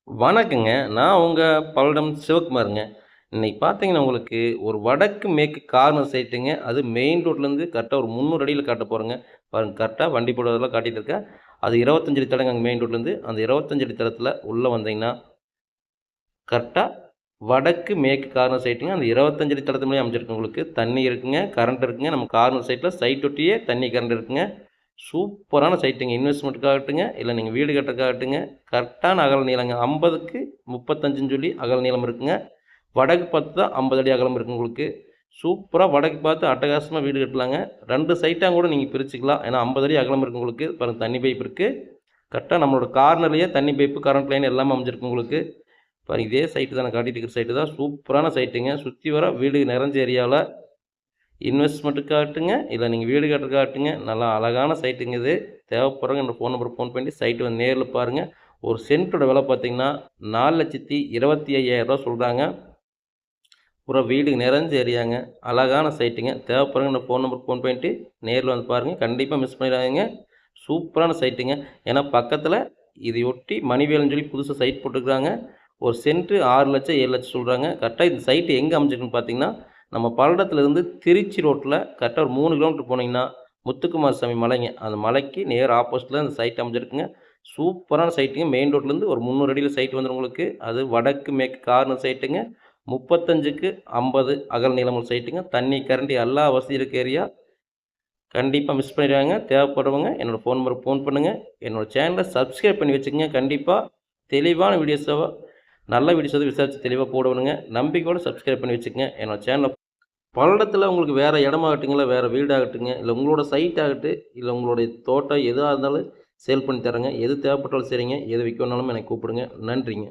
வணக்கங்க. நான் உங்க பல்லடம் சிவகுமாருங்க. இன்னைக்கு பார்த்தீங்கன்னா, உங்களுக்கு ஒரு வடக்கு மேற்கு கார்னர் சைட்டுங்க. அது மெயின் ரோட்லேருந்து கரெக்ட்டா ஒரு 300 அடியில காட்டப் போறேங்க. பாருங்க கரெக்ட்டா வண்டி போறதெல்லாம் காட்டிட்டு இருக்கேன். அது 25 அடி தடங்க அங்க மெயின் ரோட்லேருந்து. அந்த 25 அடி தடத்துல உள்ள வந்தீங்கன்னா, கரெக்ட்டா வடக்கு மேற்கு கார்னர் சைட்டுங்க. அந்த 25 அடி தடத்துலயே அமைஞ்சிருக்கு உங்களுக்கு. தண்ணி இருக்குங்க, கரண்ட் இருக்குங்க. நம்ம கார்னர் சைட்ல சைட் ஒட்டியே தண்ணி, கரண்ட் இருக்குங்க. சூப்பரான சைட்டுங்க. இன்வெஸ்ட்மென்ட்க்காகட்டுங்க, இல்ல நீங்க வீடு கட்டுறதுக்காகட்டுங்க. கரெக்டான அகல நீளங்க. 50க்கு 35ன்னு சொல்லி அகல நீளம் இருக்குங்க. வடக்கு பார்த்து தான் 50 அடி அகலம் இருக்கு உங்களுக்கு. சூப்பரா வடக்கு பார்த்து அட்டகாசமா வீடு கட்டலாங்க. 2 சைட்டா கூட நீங்க பிரிச்சுக்கலாம். ஏன்னா 50 அடி அகலம் இருக்கு உங்களுக்கு. பாருங்க தண்ணி பைப் இருக்கு. கரெக்ட்டா நம்மளோட கார்னர்லயே தண்ணி பைப்பு, கரண்ட் லைன் எல்லாமே அமைஞ்சிருக்கு உங்களுக்கு. பாருங்க இதே சைட்டு தான் நான் காட்டிட்டு இருக்கிற சைட்டு தான். சூப்பரான சைட்டுங்க. சுத்தி வர வீடு நிறைஞ்ச ஏரியாவுல இன்வெஸ்ட்மெண்ட்டுக்காகட்டுங்க, இல்ல நீங்க வீடு கட்டுறதுக்காகட்டுங்க, நல்லா அழகான சைட்டுங்க இது. தேவைப்படுறவங்க என்னோட ஃபோன் நம்பருக்கு ஃபோன் பண்ணி சைட்டு வந்து நேர்ல பாருங்க. ஒரு சென்ட்டோட விலை பார்த்தீங்கன்னா, ரூ. 4,25,000 சொல்றாங்க. பூரா வீடு நிறைஞ்ச ஏரியாங்க. அழகான சைட்டுங்க. தேவைப்படுறவங்க என்னோட ஃபோன் நம்பருக்கு ஃபோன் பண்ணிட்டு நேர்ல வந்து பாருங்க. கண்டிப்பா மிஸ் பண்ணிடாதீங்க. சூப்பரான சைட்டுங்க. ஏன்னா பக்கத்துல இதையொட்டி மணிவேல்னு சொல்லி புதுசா சைட் போட்டுருக்காங்க. ஒரு சென்ட் 6,00,000 7,00,000 சொல்றாங்க. கரெக்ட்டா இந்த சைட் எங்க அமைஞ்சிருக்குன்னு பார்த்தீங்கன்னா, நம்ம பல்லடத்துலேருந்து திருச்சி ரோட்ல கரெக்ட்டா ஒரு 3 கிலோமீட்டர் போனீங்கன்னா, முத்துக்குமாரசாமி மலைங்க. அந்த மலைக்கு நேர் ஆப்போசிட்ல அந்த சைட் அமைஞ்சிருக்குங்க. சூப்பரான சைட்டுங்க. மெயின் ரோட்லேருந்து ஒரு 300 அடியில சைட் வந்துரும் உங்களுக்கு. அது வடக்கு மேற்கு கார்னர் சைட்டுங்க. 35க்கு 50 அகல நீளமுள்ள சைட்டுங்க. தண்ணி, கரண்ட் எல்லா வசதி இருக்க ஏரியா. கண்டிப்பா மிஸ் பண்ணிடாதீங்க. தேவைப்படுறவங்க என்னோட ஃபோன் நம்பருக்கு ஃபோன் பண்ணுங்க. என்னோட சேனல சப்ஸ்கிரைப் பண்ணி வச்சுக்கங்க. கண்டிப்பா தெளிவான வீடியோஸாவ நல்ல வீடியோஸ் வந்து விசாரிச்சு தெளிவா போடுவேனுங்க. நம்பிக்கையோட சப்ஸ்கிரைப் பண்ணி வச்சுக்கங்க. என்னோட சேனல பல்லடத்துல உங்களுக்கு வேற இடமாகட்டுங்களா, வேற வீடாகட்டுங்க, இல்ல உங்களோட சைட் ஆகட்டும், இல்ல உங்களுடைய தோட்டம் எதுவா இருந்தாலும் சேல் பண்ணி தரேங்க. எது தேவைப்பட்டாலும் சரிங்க. எது விக்கணும்னாலும் என்னை கூப்பிடுங்க. நன்றிங்க.